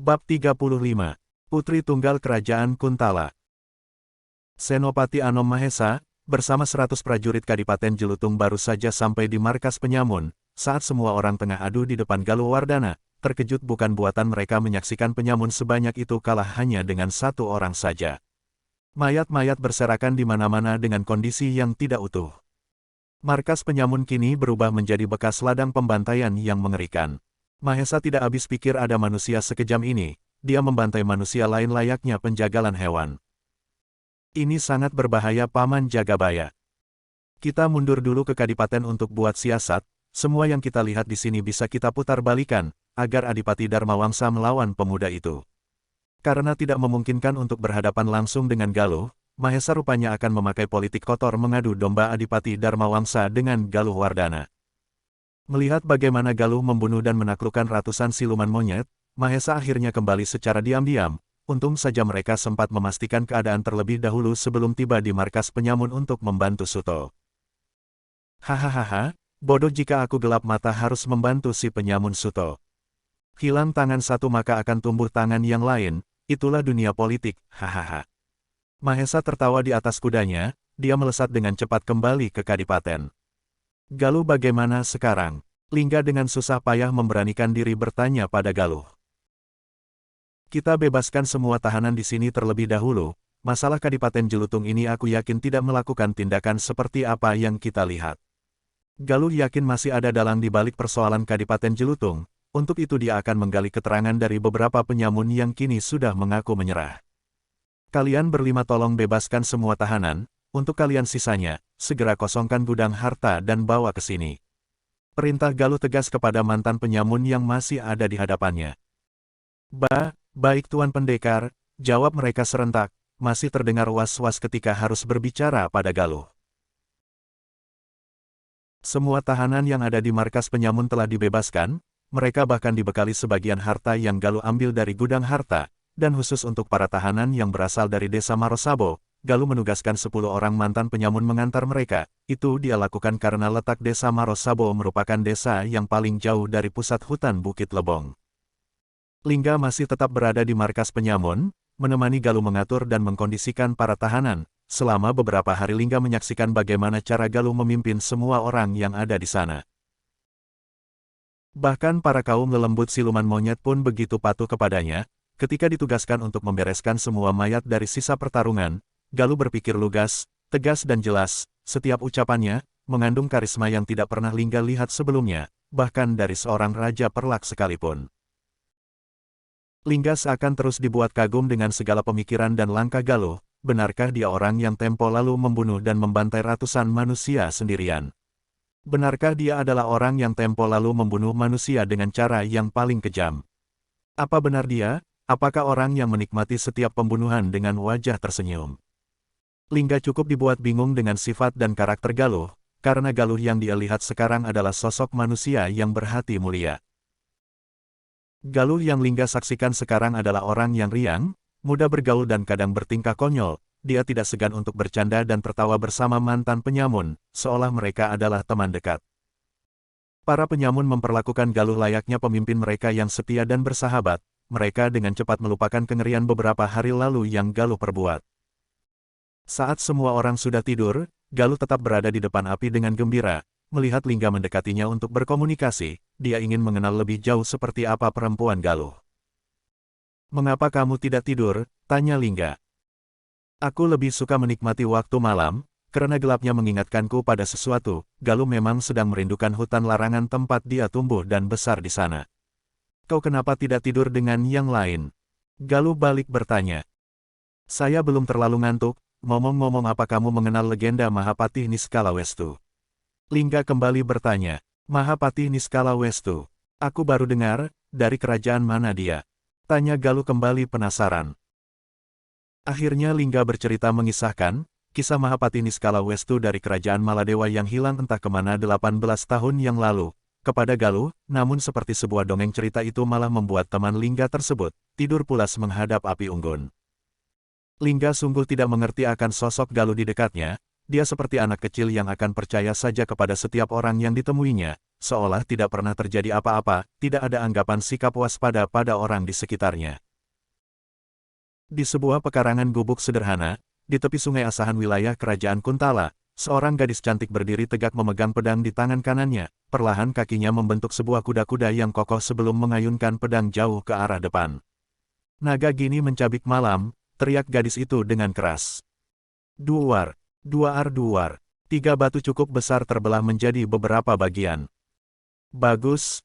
Bab 35. Putri Tunggal Kerajaan Kuntala. Senopati Anom Mahesa, bersama 100 prajurit Kadipaten Jelutung baru saja sampai di markas penyamun, saat semua orang tengah adu di depan Galuh Wardana. Terkejut bukan buatan mereka menyaksikan penyamun sebanyak itu kalah hanya dengan satu orang saja. Mayat-mayat berserakan di mana-mana dengan kondisi yang tidak utuh. Markas penyamun kini berubah menjadi bekas ladang pembantaian yang mengerikan. Mahesa tidak habis pikir ada manusia sekejam ini, dia membantai manusia lain layaknya penjagalan hewan. Ini sangat berbahaya Paman Jagabaya. Kita mundur dulu ke Kadipaten untuk buat siasat, semua yang kita lihat di sini bisa kita putar balikan, agar Adipati Dharmawangsa melawan pemuda itu. Karena tidak memungkinkan untuk berhadapan langsung dengan Galuh, Mahesa rupanya akan memakai politik kotor mengadu domba Adipati Dharmawangsa dengan Galuh Wardana. Melihat bagaimana Galuh membunuh dan menaklukkan ratusan siluman monyet, Mahesa akhirnya kembali secara diam-diam. Untung saja mereka sempat memastikan keadaan terlebih dahulu sebelum tiba di markas penyamun untuk membantu Suto. Hahaha, bodoh jika aku gelap mata harus membantu si penyamun Suto. Hilang tangan satu maka akan tumbuh tangan yang lain, itulah dunia politik, hahaha. Mahesa tertawa di atas kudanya, dia melesat dengan cepat kembali ke Kadipaten. Galuh bagaimana sekarang? Lingga dengan susah payah memberanikan diri bertanya pada Galuh. Kita bebaskan semua tahanan di sini terlebih dahulu, masalah Kadipaten Jelutung ini aku yakin tidak melakukan tindakan seperti apa yang kita lihat. Galuh yakin masih ada dalang di balik persoalan Kadipaten Jelutung, untuk itu dia akan menggali keterangan dari beberapa penyamun yang kini sudah mengaku menyerah. Kalian berlima tolong bebaskan semua tahanan, untuk kalian sisanya, segera kosongkan gudang harta dan bawa ke sini. Perintah Galuh tegas kepada mantan penyamun yang masih ada di hadapannya. Baik Tuan Pendekar, jawab mereka serentak, masih terdengar was-was ketika harus berbicara pada Galuh. Semua tahanan yang ada di markas penyamun telah dibebaskan, mereka bahkan dibekali sebagian harta yang Galuh ambil dari gudang harta, dan khusus untuk para tahanan yang berasal dari desa Marosabo, Galuh menugaskan 10 orang mantan penyamun mengantar mereka. Itu dia lakukan karena letak desa Marosabo merupakan desa yang paling jauh dari pusat hutan Bukit Lebong. Lingga masih tetap berada di markas penyamun, menemani Galuh mengatur dan mengkondisikan para tahanan. Selama beberapa hari Lingga menyaksikan bagaimana cara Galuh memimpin semua orang yang ada di sana. Bahkan para kaum lelembut siluman monyet pun begitu patuh kepadanya. Ketika ditugaskan untuk membereskan semua mayat dari sisa pertarungan, Galuh berpikir lugas, tegas dan jelas, setiap ucapannya, mengandung karisma yang tidak pernah Lingga lihat sebelumnya, bahkan dari seorang raja perlak sekalipun. Lingga seakan terus dibuat kagum dengan segala pemikiran dan langkah Galuh, benarkah dia orang yang tempo lalu membunuh dan membantai ratusan manusia sendirian? Benarkah dia adalah orang yang tempo lalu membunuh manusia dengan cara yang paling kejam? Apa benar dia? Apakah orang yang menikmati setiap pembunuhan dengan wajah tersenyum? Lingga cukup dibuat bingung dengan sifat dan karakter Galuh, karena Galuh yang dia lihat sekarang adalah sosok manusia yang berhati mulia. Galuh yang Lingga saksikan sekarang adalah orang yang riang, mudah bergaul dan kadang bertingkah konyol. Dia tidak segan untuk bercanda dan tertawa bersama mantan penyamun, seolah mereka adalah teman dekat. Para penyamun memperlakukan Galuh layaknya pemimpin mereka yang setia dan bersahabat. Mereka dengan cepat melupakan kengerian beberapa hari lalu yang Galuh perbuat. Saat semua orang sudah tidur, Galuh tetap berada di depan api dengan gembira. Melihat Lingga mendekatinya untuk berkomunikasi, dia ingin mengenal lebih jauh seperti apa perempuan Galuh. "Mengapa kamu tidak tidur?" tanya Lingga. "Aku lebih suka menikmati waktu malam, karena gelapnya mengingatkanku pada sesuatu." Galuh memang sedang merindukan hutan larangan tempat dia tumbuh dan besar di sana. "Kau kenapa tidak tidur dengan yang lain?" Galuh balik bertanya. "Saya belum terlalu ngantuk. Ngomong-ngomong apa kamu mengenal legenda Mahapati Niskalawestu?" Lingga kembali bertanya. "Mahapati Niskalawestu? Aku baru dengar, dari kerajaan mana dia?" tanya Galuh kembali penasaran. Akhirnya Lingga bercerita mengisahkan, kisah Mahapati Niskalawestu dari kerajaan Maladewa yang hilang entah kemana 18 tahun yang lalu, kepada Galuh, namun seperti sebuah dongeng cerita itu malah membuat teman Lingga tersebut, tidur pulas menghadap api unggun. Lingga sungguh tidak mengerti akan sosok Galuh di dekatnya, dia seperti anak kecil yang akan percaya saja kepada setiap orang yang ditemuinya, seolah tidak pernah terjadi apa-apa, tidak ada anggapan sikap waspada pada orang di sekitarnya. Di sebuah pekarangan gubuk sederhana, di tepi sungai asahan wilayah kerajaan Kuntala, seorang gadis cantik berdiri tegak memegang pedang di tangan kanannya, perlahan kakinya membentuk sebuah kuda-kuda yang kokoh sebelum mengayunkan pedang jauh ke arah depan. Naga Gini mencabik malam, teriak gadis itu dengan keras. Duar, duar. 3 batu cukup besar terbelah menjadi beberapa bagian. Bagus,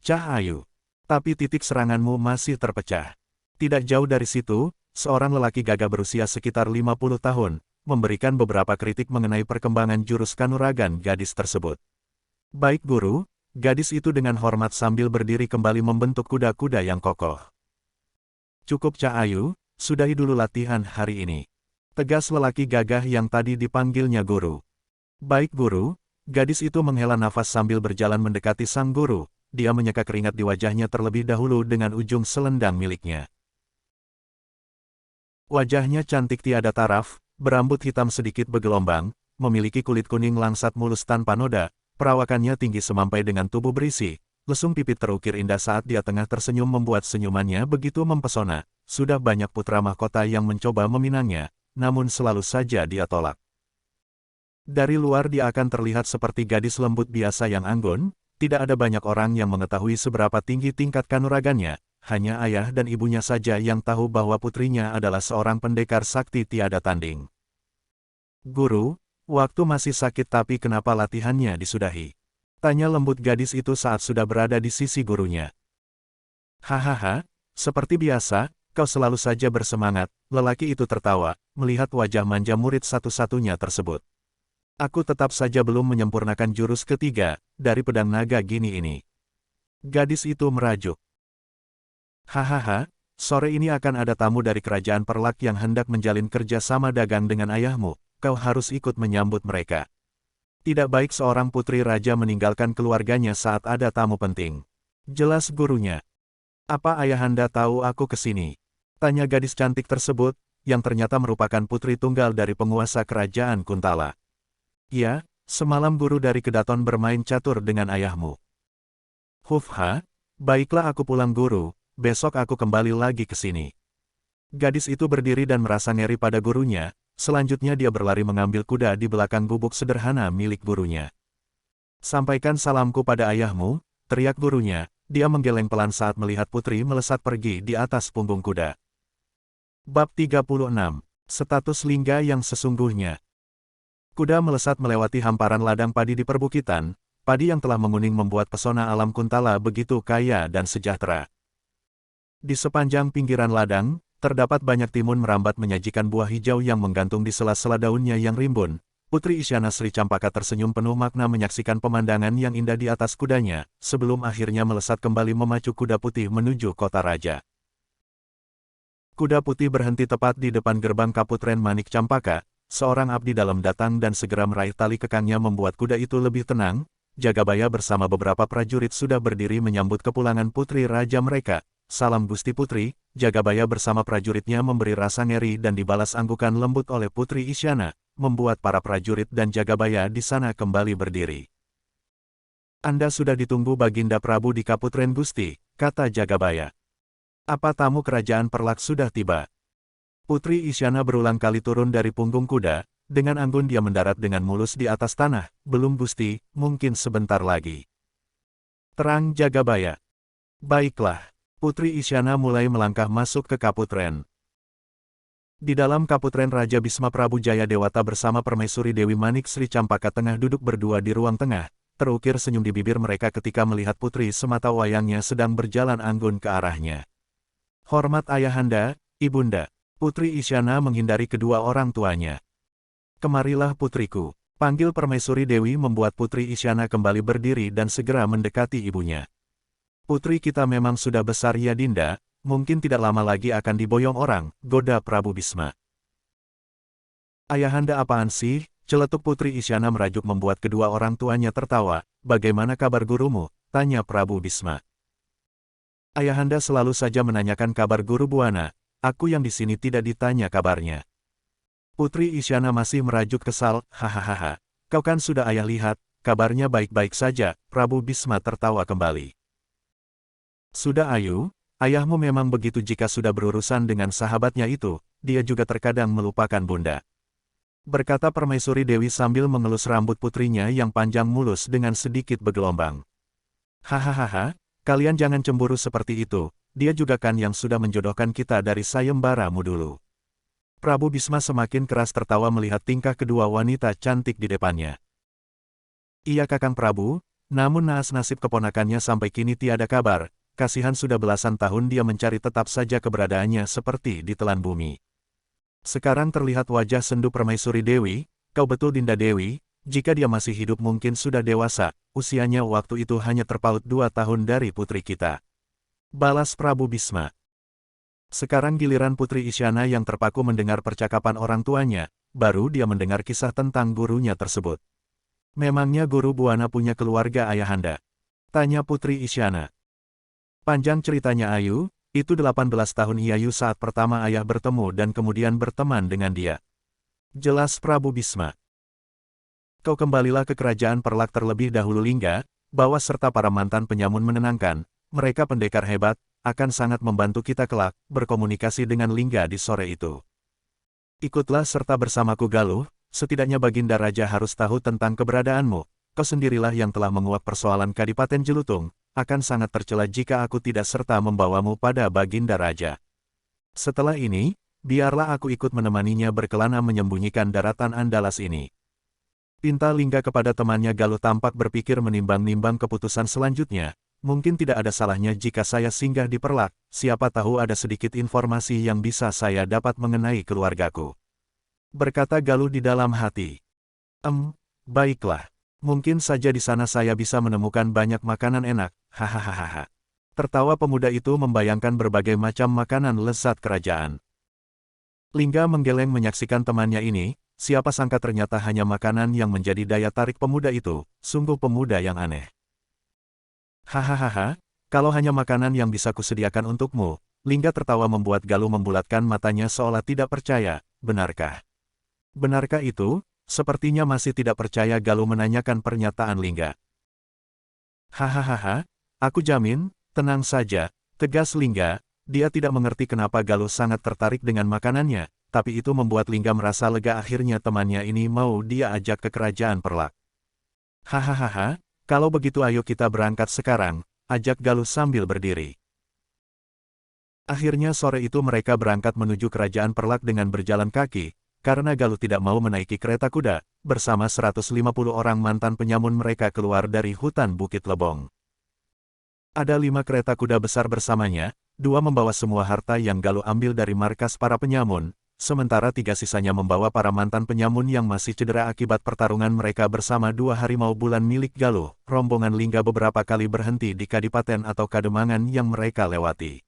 Cah Ayu. Tapi titik seranganmu masih terpecah. Tidak jauh dari situ, seorang lelaki gagah berusia sekitar 50 tahun, memberikan beberapa kritik mengenai perkembangan jurus kanuragan gadis tersebut. Baik guru, gadis itu dengan hormat sambil berdiri kembali membentuk kuda-kuda yang kokoh. Cukup Cah Ayu, sudahi dulu latihan hari ini. Tegas lelaki gagah yang tadi dipanggilnya guru. Baik guru, gadis itu menghela nafas sambil berjalan mendekati sang guru, dia menyeka keringat di wajahnya terlebih dahulu dengan ujung selendang miliknya. Wajahnya cantik tiada taraf, berambut hitam sedikit bergelombang, memiliki kulit kuning langsat mulus tanpa noda, perawakannya tinggi semampai dengan tubuh berisi, lesung pipit terukir indah saat dia tengah tersenyum membuat senyumannya begitu mempesona. Sudah banyak putra mahkota yang mencoba meminangnya, namun selalu saja dia tolak. Dari luar dia akan terlihat seperti gadis lembut biasa yang anggun, tidak ada banyak orang yang mengetahui seberapa tinggi tingkat kanuragannya, hanya ayah dan ibunya saja yang tahu bahwa putrinya adalah seorang pendekar sakti tiada tanding. Guru, waktu masih sakit tapi kenapa latihannya disudahi? Tanya lembut gadis itu saat sudah berada di sisi gurunya. Hahaha, seperti biasa, kau selalu saja bersemangat, lelaki itu tertawa, melihat wajah manja murid satu-satunya tersebut. Aku tetap saja belum menyempurnakan jurus ketiga, dari pedang naga Gini ini. Gadis itu merajuk. Hahaha, sore ini akan ada tamu dari kerajaan Perlak yang hendak menjalin kerja sama dagang dengan ayahmu, kau harus ikut menyambut mereka. Tidak baik seorang putri raja meninggalkan keluarganya saat ada tamu penting. Jelas gurunya. Apa ayahanda tahu aku kesini? Tanya gadis cantik tersebut, yang ternyata merupakan putri tunggal dari penguasa kerajaan Kuntala. Ya, semalam guru dari Kedaton bermain catur dengan ayahmu. Hufha, baiklah aku pulang guru, besok aku kembali lagi ke sini. Gadis itu berdiri dan merasa ngeri pada gurunya, selanjutnya dia berlari mengambil kuda di belakang gubuk sederhana milik gurunya. Sampaikan salamku pada ayahmu, teriak gurunya, dia menggeleng pelan saat melihat putri melesat pergi di atas punggung kuda. Bab 36. Status lingga yang sesungguhnya. Kuda melesat melewati hamparan ladang padi di perbukitan, padi yang telah menguning membuat pesona alam Kuntala begitu kaya dan sejahtera. Di sepanjang pinggiran ladang, terdapat banyak timun merambat menyajikan buah hijau yang menggantung di sela-sela daunnya yang rimbun. Putri Isyana Sri Campaka tersenyum penuh makna menyaksikan pemandangan yang indah di atas kudanya, sebelum akhirnya melesat kembali memacu kuda putih menuju kota raja. Kuda putih berhenti tepat di depan gerbang Kaputren Manik Campaka, seorang abdi dalam datang dan segera meraih tali kekangnya membuat kuda itu lebih tenang. Jagabaya bersama beberapa prajurit sudah berdiri menyambut kepulangan putri raja mereka. Salam Gusti Putri, Jagabaya bersama prajuritnya memberi rasa ngeri dan dibalas anggukan lembut oleh Putri Isyana, membuat para prajurit dan Jagabaya di sana kembali berdiri. Anda sudah ditunggu Baginda Prabu di Kaputren Gusti, kata Jagabaya. Apa tamu kerajaan Perlak sudah tiba? Putri Isyana berulang kali turun dari punggung kuda, dengan anggun dia mendarat dengan mulus di atas tanah. Belum Gusti, mungkin sebentar lagi. Terang Jagabaya. Baiklah. Putri Isyana mulai melangkah masuk ke Kaputren. Di dalam Kaputren Raja Bisma Prabu Jaya Dewata bersama Permaisuri Dewi Manik Sri Campaka tengah duduk berdua di ruang tengah, terukir senyum di bibir mereka ketika melihat putri semata wayangnya sedang berjalan anggun ke arahnya. Hormat ayahanda, ibunda. Putri Isyana menghindari kedua orang tuanya. Kemarilah putriku. Panggil Permaisuri Dewi membuat Putri Isyana kembali berdiri dan segera mendekati ibunya. Putri kita memang sudah besar ya Dinda, mungkin tidak lama lagi akan diboyong orang, goda Prabu Bisma. Ayahanda apaan sih? Celetuk Putri Isyana merajuk membuat kedua orang tuanya tertawa. Bagaimana kabar gurumu? Tanya Prabu Bisma. Ayahanda selalu saja menanyakan kabar guru Buana, aku yang di sini tidak ditanya kabarnya. Putri Isyana masih merajuk kesal, hahaha. Kau kan sudah ayah lihat, kabarnya baik-baik saja, Prabu Bisma tertawa kembali. Sudah Ayu, ayahmu memang begitu jika sudah berurusan dengan sahabatnya itu, dia juga terkadang melupakan bunda. Berkata Permaisuri Dewi sambil mengelus rambut putrinya yang panjang mulus dengan sedikit bergelombang. Hahaha, kalian jangan cemburu seperti itu, dia juga kan yang sudah menjodohkan kita dari sayembaramu dulu. Prabu Bisma semakin keras tertawa melihat tingkah kedua wanita cantik di depannya. Iya Kakang Prabu, namun naas nasib keponakannya sampai kini tiada kabar. Kasihan sudah belasan tahun dia mencari tetap saja keberadaannya seperti ditelan bumi. Sekarang terlihat wajah sendu Permaisuri Dewi, kau betul Dinda Dewi, jika dia masih hidup mungkin sudah dewasa, usianya waktu itu hanya terpaut 2 tahun dari putri kita. Balas Prabu Bisma. Sekarang giliran Putri Isyana yang terpaku mendengar percakapan orang tuanya, baru dia mendengar kisah tentang gurunya tersebut. Memangnya guru Buana punya keluarga ayahanda? Tanya Putri Isyana. Panjang ceritanya Ayu, itu 18 tahun Iayu saat pertama ayah bertemu dan kemudian berteman dengan dia. Jelas Prabu Bisma. Kau kembalilah ke kerajaan Perlak terlebih dahulu Lingga, bawa serta para mantan penyamun menenangkan, mereka pendekar hebat, akan sangat membantu kita kelak, berkomunikasi dengan Lingga di sore itu. Ikutlah serta bersamaku Galuh, setidaknya Baginda Raja harus tahu tentang keberadaanmu, kau sendirilah yang telah menguak persoalan Kadipaten Jelutung. Akan sangat tercela jika aku tidak serta membawamu pada Baginda Raja. Setelah ini, biarlah aku ikut menemaninya berkelana menyembunyikan daratan Andalas ini. Pinta Lingga kepada temannya Galuh tampak berpikir menimbang-nimbang keputusan selanjutnya, mungkin tidak ada salahnya jika saya singgah di Perlak, siapa tahu ada sedikit informasi yang bisa saya dapat mengenai keluargaku. Berkata Galuh di dalam hati. Baiklah. Mungkin saja di sana saya bisa menemukan banyak makanan enak, hahaha. Tertawa pemuda itu membayangkan berbagai macam makanan lezat kerajaan. Lingga menggeleng menyaksikan temannya ini, siapa sangka ternyata hanya makanan yang menjadi daya tarik pemuda itu, sungguh pemuda yang aneh. Hahaha, kalau hanya makanan yang bisa kusediakan untukmu, Lingga tertawa membuat Galuh membulatkan matanya seolah tidak percaya, benarkah? Benarkah itu? Sepertinya masih tidak percaya Galuh menanyakan pernyataan Lingga. Hahaha, aku jamin, tenang saja, tegas Lingga, dia tidak mengerti kenapa Galuh sangat tertarik dengan makanannya, tapi itu membuat Lingga merasa lega akhirnya temannya ini mau dia ajak ke kerajaan Perlak. Hahaha, kalau begitu ayo kita berangkat sekarang, ajak Galuh sambil berdiri. Akhirnya sore itu mereka berangkat menuju kerajaan Perlak dengan berjalan kaki, karena Galuh tidak mau menaiki kereta kuda, bersama 150 orang mantan penyamun mereka keluar dari hutan Bukit Lebong. Ada 5 kereta kuda besar bersamanya, 2 membawa semua harta yang Galuh ambil dari markas para penyamun, sementara 3 sisanya membawa para mantan penyamun yang masih cedera akibat pertarungan mereka bersama 2 harimau bulan milik Galuh. Rombongan Lingga beberapa kali berhenti di kadipaten atau kademangan yang mereka lewati.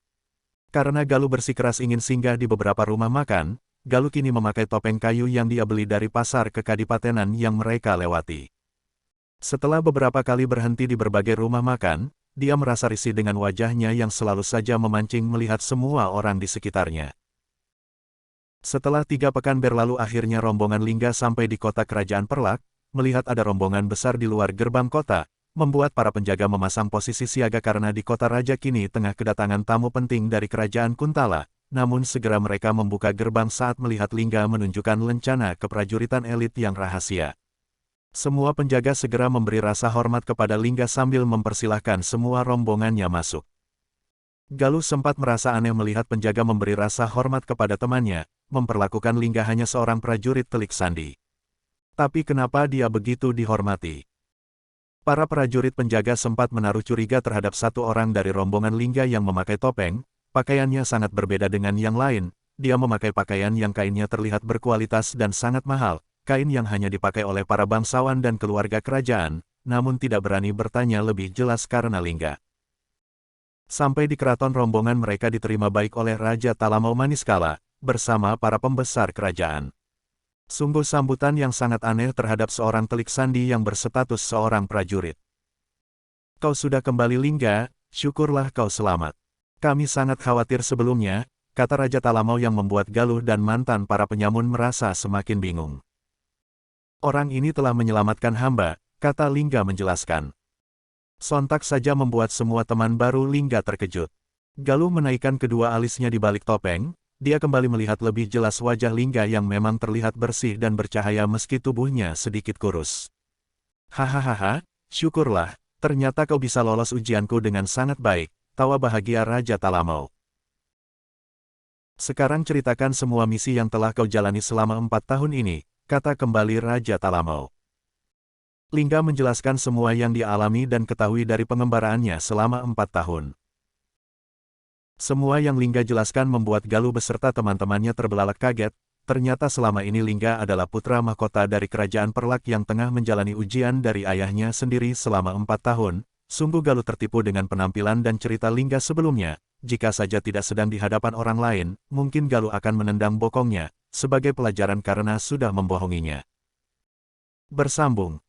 Karena Galuh bersikeras ingin singgah di beberapa rumah makan, Galuh kini memakai topeng kayu yang dia beli dari pasar kekadipatenan yang mereka lewati. Setelah beberapa kali berhenti di berbagai rumah makan, dia merasa risih dengan wajahnya yang selalu saja memancing melihat semua orang di sekitarnya. Setelah 3 pekan berlalu akhirnya rombongan Lingga sampai di kota kerajaan Perlak, melihat ada rombongan besar di luar gerbang kota, membuat para penjaga memasang posisi siaga karena di kota raja kini tengah kedatangan tamu penting dari kerajaan Kuntala. Namun segera mereka membuka gerbang saat melihat Lingga menunjukkan lencana keprajuritan elit yang rahasia. Semua penjaga segera memberi rasa hormat kepada Lingga sambil mempersilahkan semua rombongannya masuk. Galuh sempat merasa aneh melihat penjaga memberi rasa hormat kepada temannya, memperlakukan Lingga hanya seorang prajurit telik sandi. Tapi kenapa dia begitu dihormati? Para prajurit penjaga sempat menaruh curiga terhadap satu orang dari rombongan Lingga yang memakai topeng. Pakaiannya sangat berbeda dengan yang lain, dia memakai pakaian yang kainnya terlihat berkualitas dan sangat mahal, kain yang hanya dipakai oleh para bangsawan dan keluarga kerajaan, namun tidak berani bertanya lebih jelas karena Lingga. Sampai di keraton rombongan mereka diterima baik oleh Raja Talamau Maniskala, bersama para pembesar kerajaan. Sungguh sambutan yang sangat aneh terhadap seorang telik sandi yang berstatus seorang prajurit. Kau sudah kembali Lingga, syukurlah kau selamat. Kami sangat khawatir sebelumnya, kata Raja Talamau yang membuat Galuh dan mantan para penyamun merasa semakin bingung. Orang ini telah menyelamatkan hamba, kata Lingga menjelaskan. Sontak saja membuat semua teman baru Lingga terkejut. Galuh menaikkan kedua alisnya di balik topeng, dia kembali melihat lebih jelas wajah Lingga yang memang terlihat bersih dan bercahaya meski tubuhnya sedikit kurus. Hahaha, syukurlah, ternyata kau bisa lolos ujianku dengan sangat baik, tawa bahagia Raja Talamau. Sekarang ceritakan semua misi yang telah kau jalani selama 4 tahun ini, kata kembali Raja Talamau. Lingga menjelaskan semua yang dialami dan ketahui dari pengembaraannya selama 4 tahun. Semua yang Lingga jelaskan membuat Galuh beserta teman-temannya terbelalak kaget, ternyata selama ini Lingga adalah putra mahkota dari kerajaan Perlak yang tengah menjalani ujian dari ayahnya sendiri selama 4 tahun. Sungguh Galuh tertipu dengan penampilan dan cerita Lingga sebelumnya, jika saja tidak sedang di hadapan orang lain, mungkin Galuh akan menendang bokongnya, sebagai pelajaran karena sudah membohonginya. Bersambung.